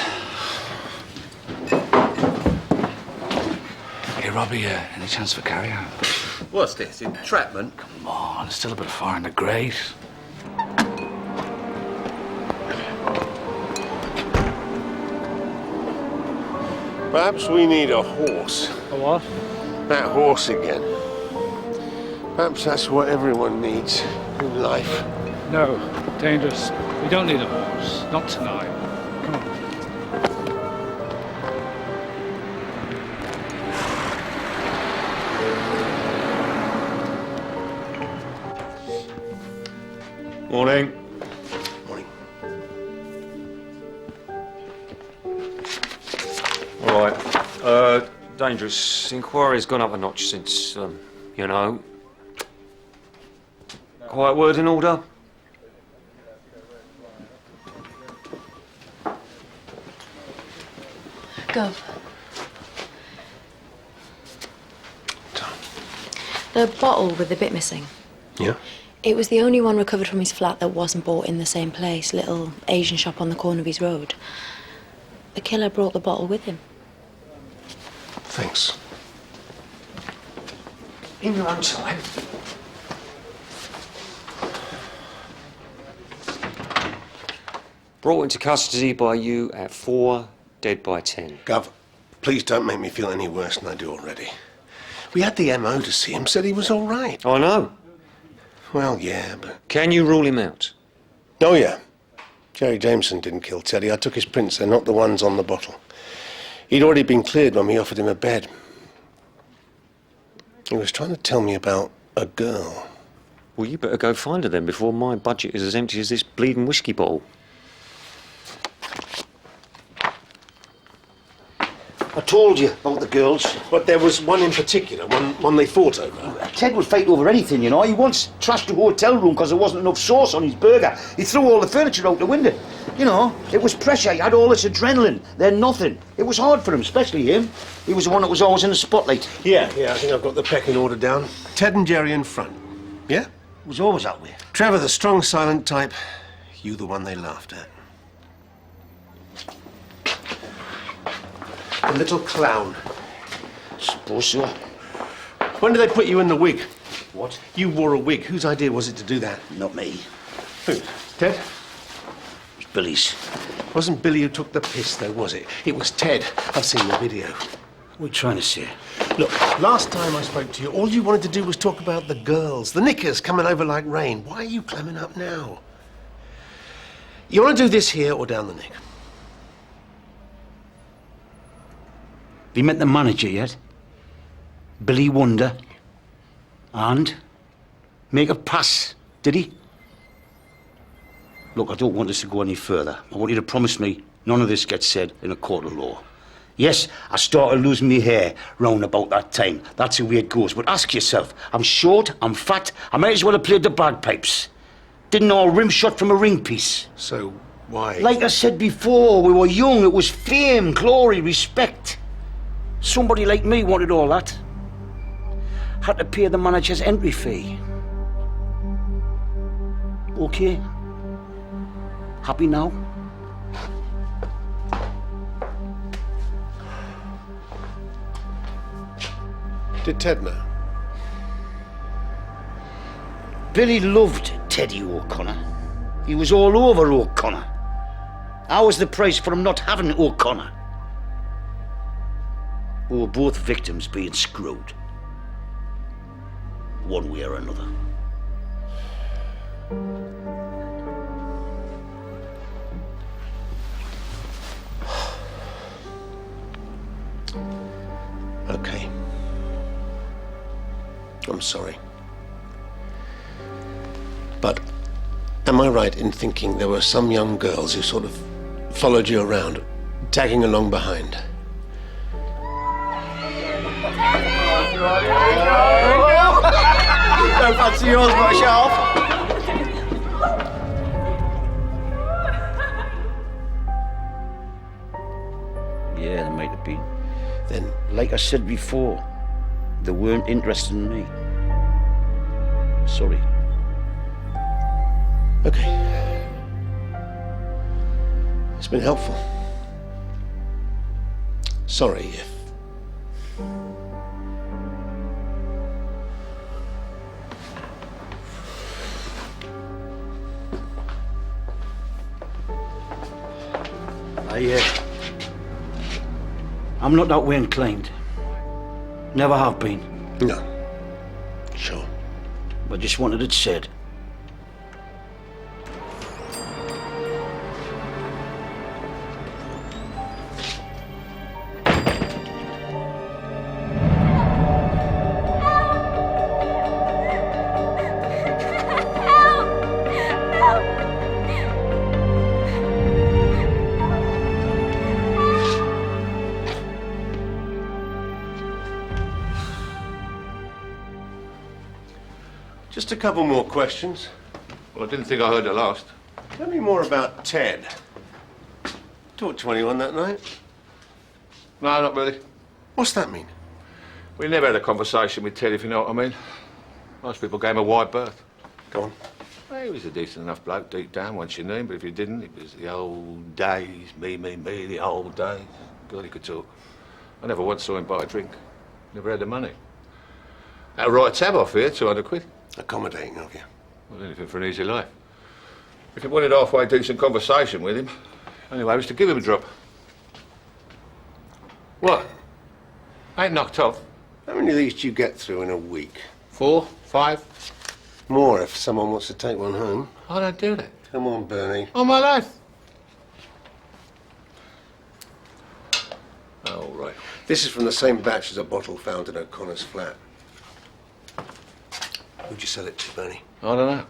Hey, Robbie, any chance for carry-out? What's this, entrapment? Come on, there's still a bit of fire in the grate. Perhaps we need a horse. A what? That horse again. Perhaps that's what everyone needs in life. No, Dangerous. We don't need a horse. Not tonight. Come on. Morning. Morning. All right. Dangerous. Inquiry's gone up a notch since, you know. Quiet word in order. Gov. The bottle with the bit missing. Yeah? It was the only one recovered from his flat that wasn't bought in the same place, little Asian shop on the corner of his road. The killer brought the bottle with him. Thanks. In your own time. Brought into custody by you at 4, dead by 10. Gov, please don't make me feel any worse than I do already. We had the MO to see him, said he was all right. I know. Well, yeah, but... Can you rule him out? Oh, yeah. Jerry Jameson didn't kill Teddy. I took his prints. They're not the ones on the bottle. He'd already been cleared when we offered him a bed. He was trying to tell me about a girl. Well, you better go find her then before my budget is as empty as this bleeding whiskey bottle. I told you about the girls. But there was one in particular, one they fought over. Ted would fight over anything, you know. He once trashed a hotel room because there wasn't enough sauce on his burger. He threw all the furniture out the window. You know, it was pressure. He had all this adrenaline. Then nothing. It was hard for him, especially him. He was the one that was always in the spotlight. Yeah, I think I've got the pecking order down. Ted and Jerry in front. Yeah? It was always that way. Trevor, the strong, silent type. You, the one they laughed at. A little clown. Suppose so. When did they put you in the wig? What? You wore a wig. Whose idea was it to do that? Not me. Who? Ted? It was Billy's. Wasn't Billy who took the piss, though, was it? It was Ted. I've seen the video. What are you trying to say? Look, last time I spoke to you, all you wanted to do was talk about the girls, the knickers coming over like rain. Why are you clamming up now? You want to do this here or down the neck? Have you met the manager yet? Billy Wonder? And? Make a pass, did he? Look, I don't want this to go any further. I want you to promise me none of this gets said in a court of law. Yes, I started losing my hair round about that time. That's the way it goes. But ask yourself, I'm short, I'm fat, I might as well have played the bagpipes. Didn't know a rim shot from a ring piece. So, Why? Like I said before, we were young. It was fame, glory, respect. Somebody like me wanted all that. Had to pay the manager's entry fee. Okay. Happy now? Did Ted know? Billy loved Teddy O'Connor. He was all over O'Connor. How was the price for him not having O'Connor? We were both victims being screwed. One way or another. Okay. I'm sorry. But am I right in thinking there were some young girls who sort of followed you around, tagging along behind? Don't fancy yours myself. Yeah, there might have been. Then, like I said before, they weren't interested in me. Sorry. Okay. It's been helpful. Sorry if... I'm not that way inclined. Never have been. No. Sure. I just wanted it said. Just a couple more questions. Well, I didn't think I heard the last. Tell me more about Ted. Talked to anyone that night? No, not really. What's that mean? We never had a conversation with Ted, if you know what I mean. Most people gave him a wide berth. Go on. Well, he was a decent enough bloke deep down once you knew him, but if you didn't, it was the old days, me, the old days. God, he could talk. I never once saw him buy a drink. Never had the money. Had a right tab off here, 200 quid. Accommodating of you. Well, anything for an easy life. If you wanted halfway decent conversation with him, only way was to give him a drop. What? Ain't knocked off. How many of these do you get through in a week? 4, 5? More if someone wants to take one home. I don't do that. Come on, Bernie. On my life. Oh, right. This is from the same batch as a bottle found in O'Connor's flat. Who'd you sell it to, Bernie? I don't know.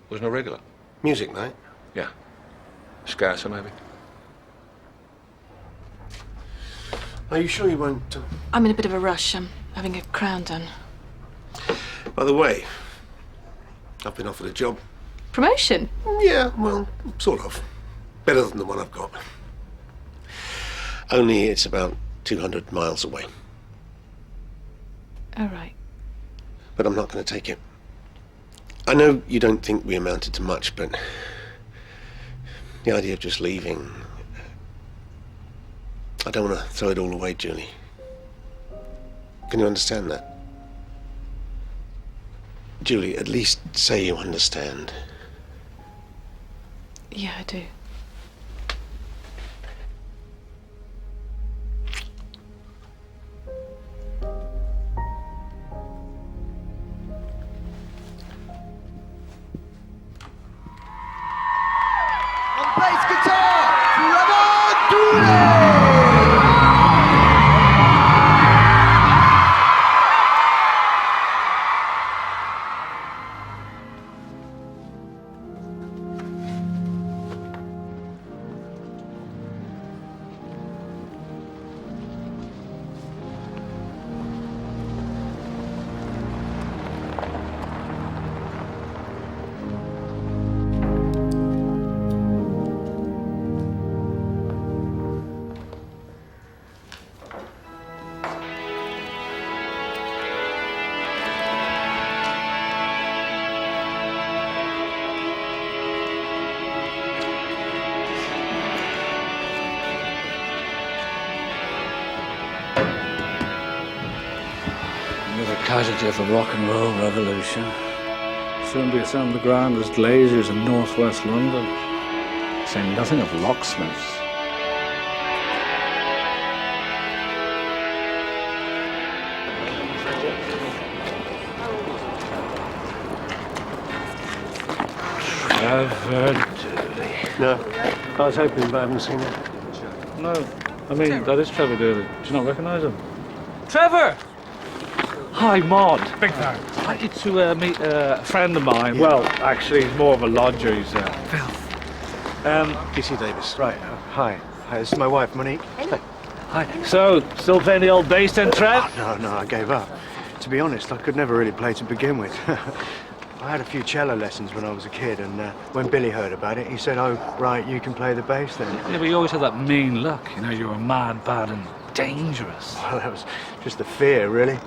Wasn't a regular. Music night? Yeah. Scouser, maybe. Are you sure you won't... I'm in a bit of a rush. I'm having a crown done. By the way, I've been offered a job. Promotion? Yeah, well, sort of. Better than the one I've got. Only it's about 200 miles away. All right. But I'm not going to take it. I know you don't think we amounted to much, but the idea of just leaving... I don't want to throw it all away, Julie. Can you understand that? Julie, at least say you understand. Yeah, I do. Bass guitar, Trevor Dooley! Another casualty of the rock and roll revolution. Soon be some of the grandest glaziers in northwest London. Saying nothing of locksmiths. Trevor Dooley. No, I was hoping, but I haven't seen it. No, I mean, that is Trevor Dooley. Do you not recognise him? Trevor! Hi, Maud. Big fan. I'd like you to meet a friend of mine. Well, actually, he's more of a lodger. He's Phil. DC Davis. Right. Hi. Hi, this is my wife, Monique. Hi. So, still playing the old bass then, Trev? Oh, no, I gave up. To be honest, I could never really play to begin with. I had a few cello lessons when I was a kid, and when Billy heard about it, he said, "Oh, right, you can play the bass then." Yeah, but you always had that mean look. You know, you were mad, bad, and dangerous. Well, that was just the fear, really.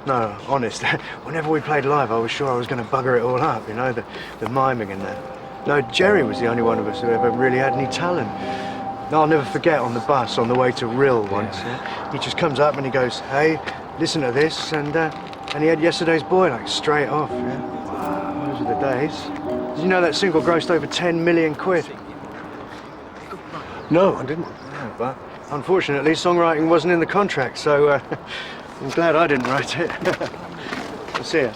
No, honest, whenever we played live, I was sure I was going to bugger it all up, you know, the miming and that. No, Jerry was the only one of us who ever really had any talent. No, I'll never forget on the bus on the way to Rill once. He just comes up and he goes, "Hey, listen to this," and he had Yesterday's Boy, like, straight off, yeah. Wow, those are the days. Did you know that single grossed over 10 million quid? No, I didn't. No, but unfortunately, songwriting wasn't in the contract, so I'm glad I didn't write it. I'll see ya.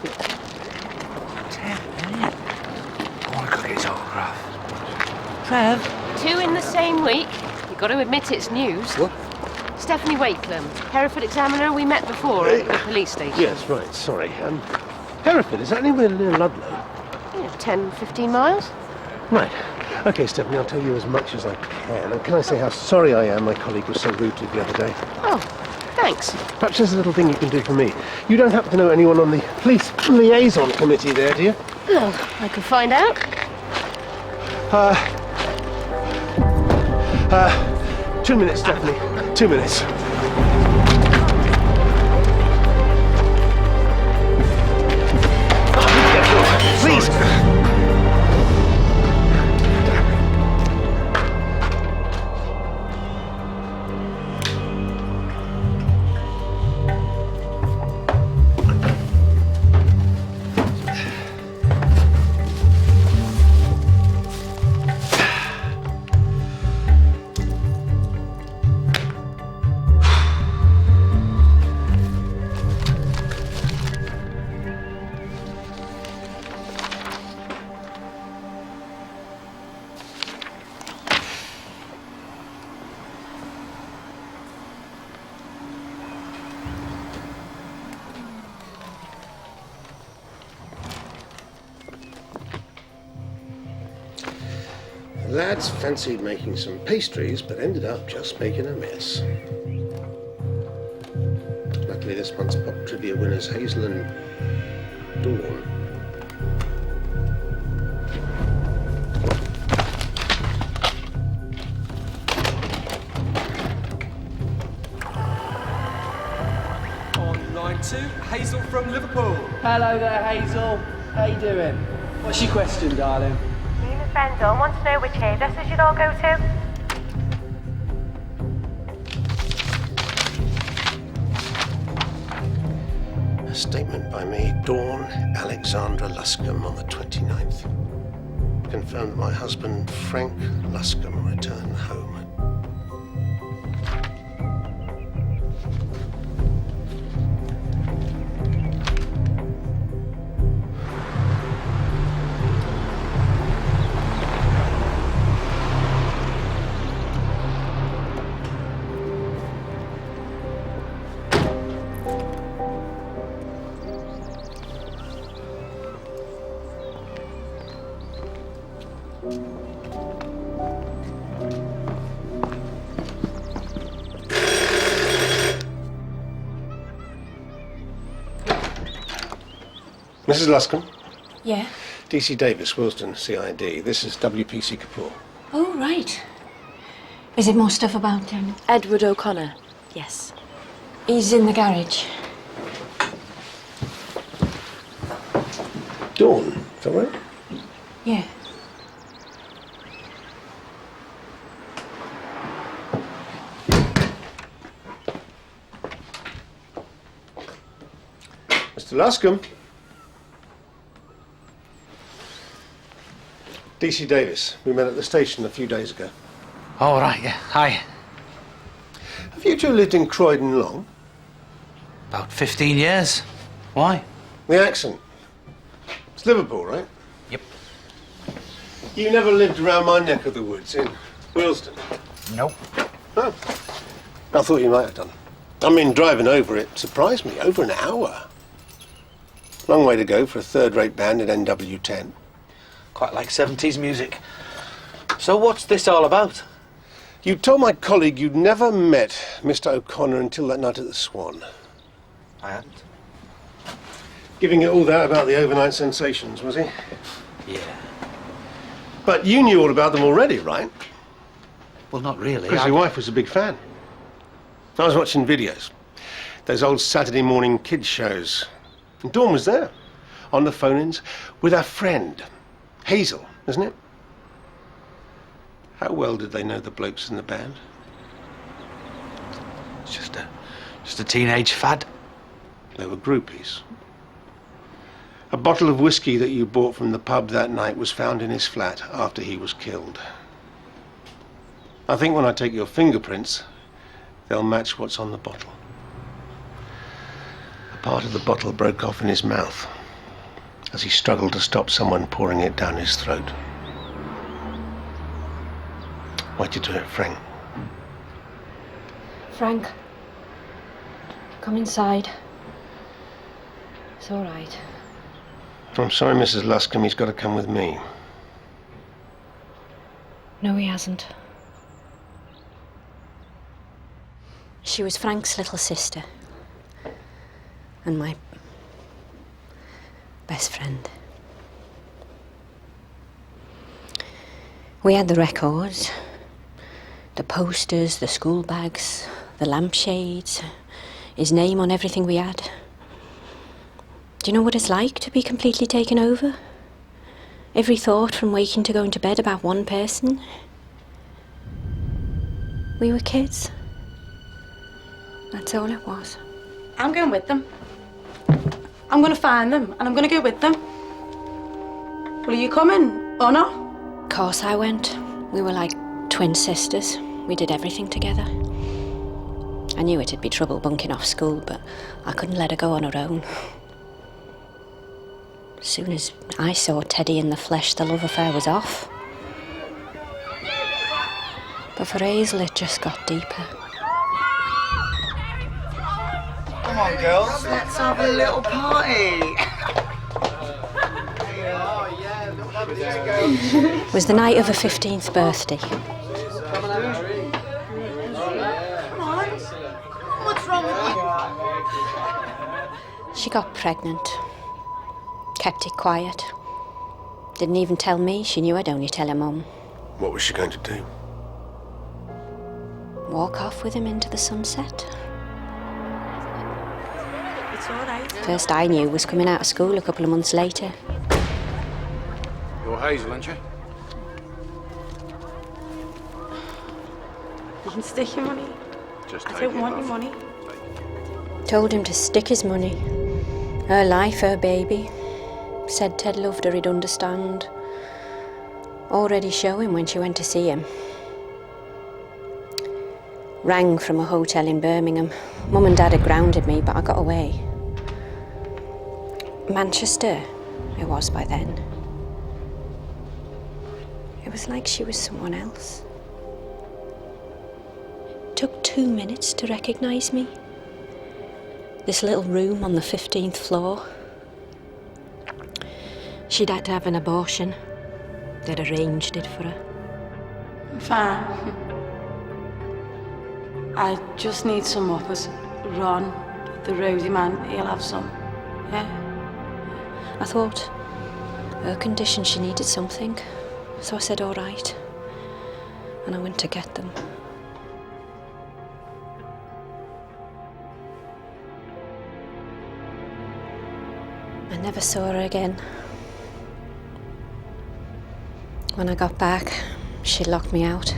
10 million? I want to get his autograph. Trev? 2 in the same week. You've got to admit it's news. What? Stephanie Wakelam, Hereford Examiner. We met before at the police station. Yes, right, sorry. Hereford, is that anywhere near Ludlow? Yeah, 10, 15 miles. Right. Okay, Stephanie, I'll tell you as much as I can. And can I say how sorry I am my colleague was so rude to you the other day? Oh, thanks. Perhaps there's a little thing you can do for me. You don't happen to know anyone on the police liaison committee there, do you? Well, I can find out. 2 minutes, Stephanie. 2 minutes. Please. The lads fancied making some pastries, but ended up just making a mess. Luckily, this month's pop trivia winners, Hazel and Dawn. On line 2, Hazel from Liverpool. Hello there, Hazel. How you doing? What's your question, darling? Me and my friend Dawn want to know which hairdressers you'd all go to. A statement by me, Dawn Alexandra Luscombe, on the 29th. Confirmed that my husband, Frank Luscombe, returned home. Mrs. Luscombe? Yeah? DC Davis, Willesden, CID. This is WPC Kapoor. Oh, right. Is it more stuff about him? Edward O'Connor. Yes. He's in the garage. Dawn, is that right? Yeah. Mr. Luscombe. DC Davis. We met at the station a few days ago. Oh, right, yeah. Hi. Have you two lived in Croydon long? About 15 years. Why? The accent. It's Liverpool, right? Yep. You never lived around my neck of the woods in Willesden? Nope. No. I thought you might have done. I mean, driving over it surprised me. Over an hour. Long way to go for a third-rate band at NW10. Quite like 70s music. So what's this all about? You told my colleague you'd never met Mr. O'Connor until that night at the Swan. I hadn't. Giving it all that about the overnight sensations, was he? Yeah. But you knew all about them already, right? Well, not really. Because your wife was a big fan. I was watching videos. Those old Saturday morning kids shows. And Dawn was there, on the phone-ins, with her friend. Hazel, isn't it? How well did they know the blokes in the band? It's just a teenage fad. They were groupies. A bottle of whiskey that you bought from the pub that night was found in his flat after he was killed. I think when I take your fingerprints, they'll match what's on the bottle. A part of the bottle broke off in his mouth as he struggled to stop someone pouring it down his throat. Why'd you do it, Frank? Frank, come inside. It's all right. I'm sorry, Mrs. Luscombe, he's got to come with me. No, he hasn't. She was Frank's little sister. And my best friend. We had the records, the posters, the school bags, the lampshades, his name on everything we had. Do you know what it's like to be completely taken over? Every thought from waking to going to bed about one person. We were kids. That's all it was. I'm going with them. I'm going to find them and I'm going to go with them. Will you come in or not? Of course I went. We were like twin sisters. We did everything together. I knew it'd be trouble bunking off school, but I couldn't let her go on her own. As soon as I saw Teddy in the flesh, the love affair was off. But for Hazel, it just got deeper. Come on, girls, let's have a little party. It was the night of her 15th birthday. Come on. What's wrong with you? She got pregnant. Kept it quiet. Didn't even tell me. She knew I'd only tell her mum. What was she going to do? Walk off with him into the sunset. It's all right. First I knew was coming out of school a couple of months later. You're Hazel, aren't you? You can stick your money. Just I don't want your money. Told him to stick his money. Her life, her baby. Said Ted loved her, he'd understand. Already showing when she went to see him. Rang from a hotel in Birmingham. Mum and Dad had grounded me, but I got away. Manchester, it was by then. It was like she was someone else. Took 2 minutes to recognise me. This little room on the 15th floor. She'd had to have an abortion. They'd arranged it for her. I'm fine. I just need some uppers. Ron, the roadie man, he'll have some. Yeah? I thought her condition, she needed something. So I said, all right. And I went to get them. I never saw her again. When I got back, she locked me out.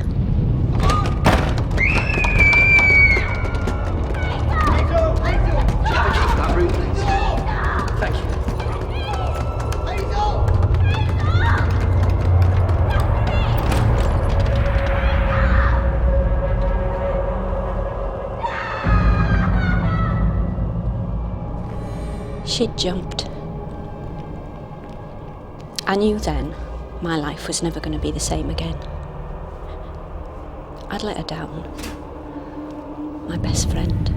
She'd jumped. I knew then my life was never going to be the same again. I'd let her down. My best friend.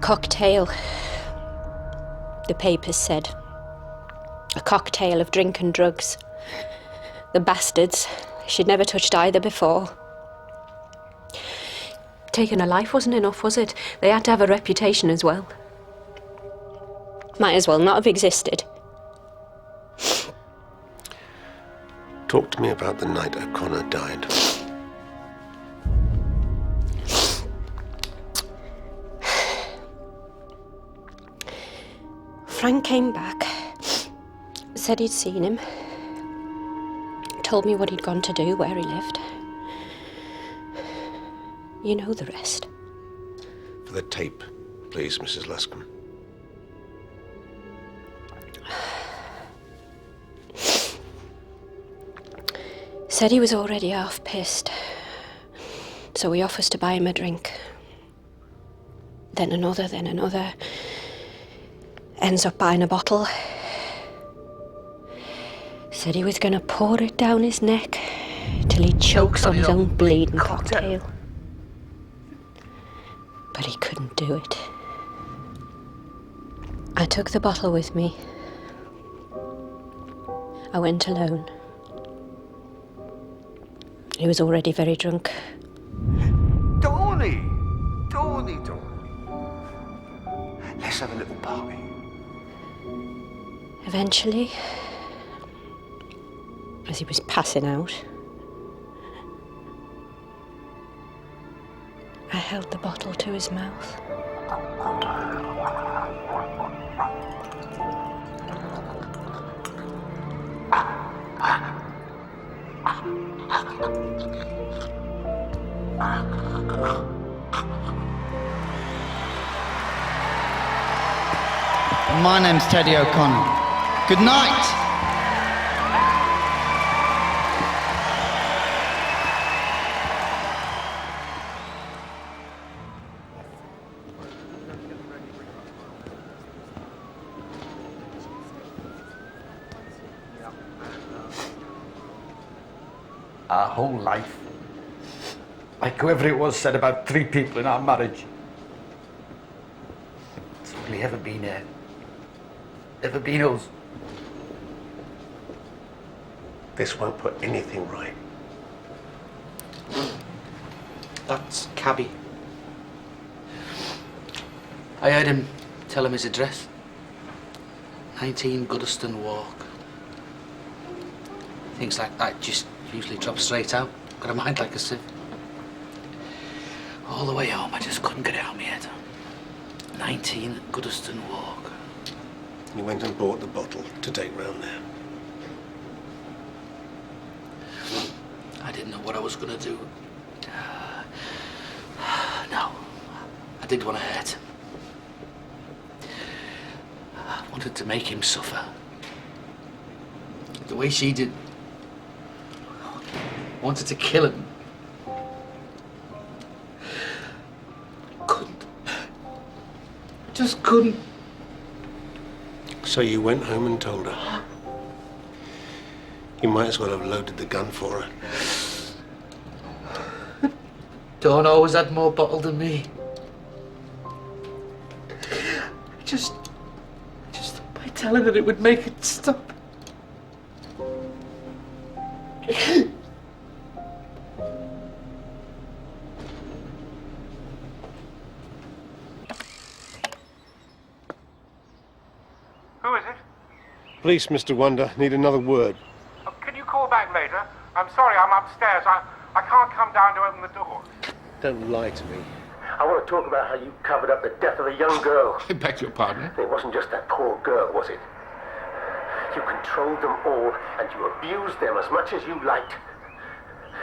Cocktail. The papers said. A cocktail of drink and drugs. The bastards. She'd never touched either before. Taking her life wasn't enough, was it? They had to have a reputation as well. Might as well not have existed. Talk to me about the night O'Connor died. Frank came back, said he'd seen him, told me what he'd gone to do, where he lived. You know the rest. For the tape, please, Mrs. Luscombe. Said he was already half pissed, so he offers to buy him a drink. Then another, then another. Ends up buying a bottle. Said he was going to pour it down his neck till he chokes on his own bleeding cocktail. But he couldn't do it. I took the bottle with me. I went alone. He was already very drunk. Donny! Let's have a little party. Eventually, as he was passing out, I held the bottle to his mouth. My name's Teddy O'Connor. Good night. Our whole life. Like whoever it was said about 3 people in our marriage. It's only ever been us. This won't put anything right. That's Cabby. I heard him tell him his address. 19 Goodiston Walk. Things like that just usually drop straight out. Got a mind like a sieve. All the way home, I just couldn't get it out of my head. 19 Goodiston Walk. You went and bought the bottle to take round there. I didn't know what I was going to do. No, I didn't want to hurt him. I wanted to make him suffer. The way she did. I wanted to kill him. Couldn't. Just couldn't. So you went home and told her. You might as well have loaded the gun for her. Dawn always had more bottle than me. Just by telling her it would make it stop. Who is it? Police, Mr. Wonder, need another word. Can you call back later? I'm sorry, I'm upstairs. I can't come down to open the door. Don't lie to me. I want to talk about how you covered up the death of a young girl. I beg your pardon? It wasn't just that poor girl, was it? You controlled them all, and you abused them as much as you liked.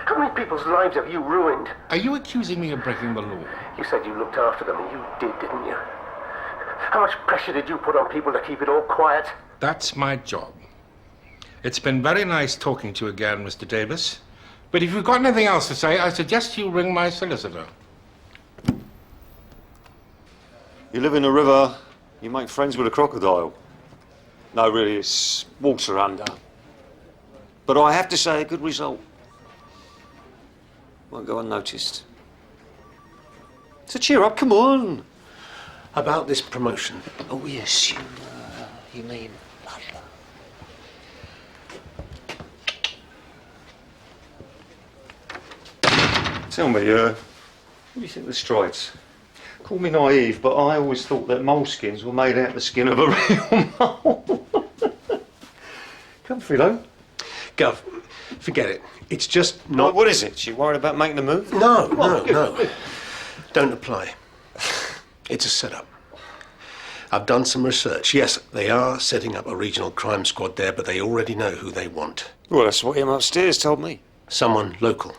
How many people's lives have you ruined? Are you accusing me of breaking the law? You said you looked after them, and you did, didn't you? How much pressure did you put on people to keep it all quiet? That's my job. It's been very nice talking to you again, Mr. Davis. But if you've got anything else to say, I suggest you ring my solicitor. You live in a river, you make friends with a crocodile. No, really, it's water under. But I have to say, a good result. Won't go unnoticed. So cheer up, come on. About this promotion. Oh, yes, you mean... Tell me, what do you think of the strides? Call me naive, but I always thought that moleskins were made out of the skin of a real mole. Comfy, though. Gov, forget it. It's just not... What is it? You worried about making the move? No. Don't apply. It's a setup. I've done some research. Yes, they are setting up a regional crime squad there, but they already know who they want. Well, that's what him upstairs told me. Someone local.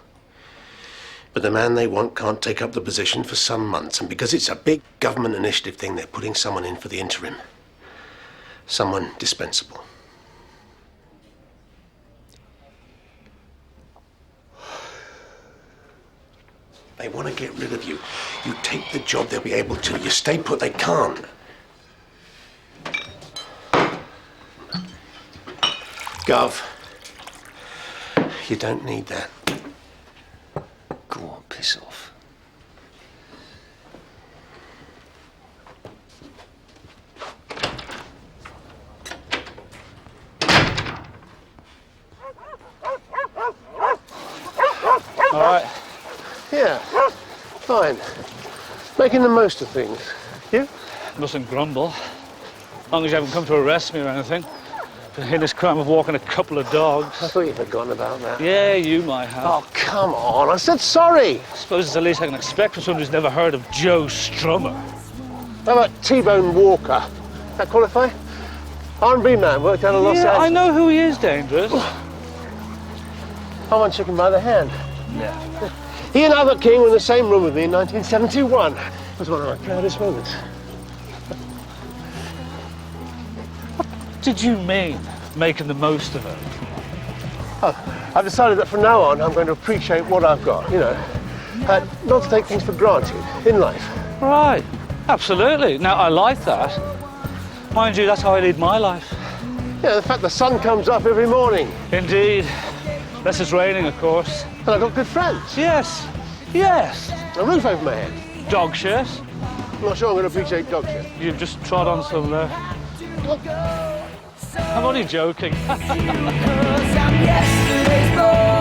But the man they want can't take up the position for some months, and because it's a big government initiative thing, they're putting someone in for the interim. Someone dispensable. They want to get rid of you. You take the job, they'll be able to. You stay put, they can't. Gov, you don't need that. Go on, piss off. All right. Yeah, fine. Making the most of things. You? Mustn't grumble. As long as you haven't come to arrest me or anything. For the heinous crime of walking a couple of dogs. I thought you'd forgotten about that. Yeah, you might have. Oh, come on. I said sorry. I suppose it's the least I can expect from someone who's never heard of Joe Strummer. How about T-Bone Walker? That qualify? R&B man, worked out of Los Angeles. I know who he is, Dangerous. I want chicken by the hand. Yeah. He and Albert King were in the same room with me in 1971. It was one of my proudest moments. What did you mean, making the most of it? Oh, I've decided that from now on I'm going to appreciate what I've got, you know. Not to take things for granted in life. Right, absolutely. Now, I like that. Mind you, that's how I lead my life. Yeah, the fact the sun comes up every morning. Indeed. Unless it's raining, of course. And I've got good friends. Yes, yes. A roof over my head. Dog shit. I'm not sure I'm going to appreciate dog shit. You've just trod on some there. I'm only joking. Cause I'm yesterday's boy.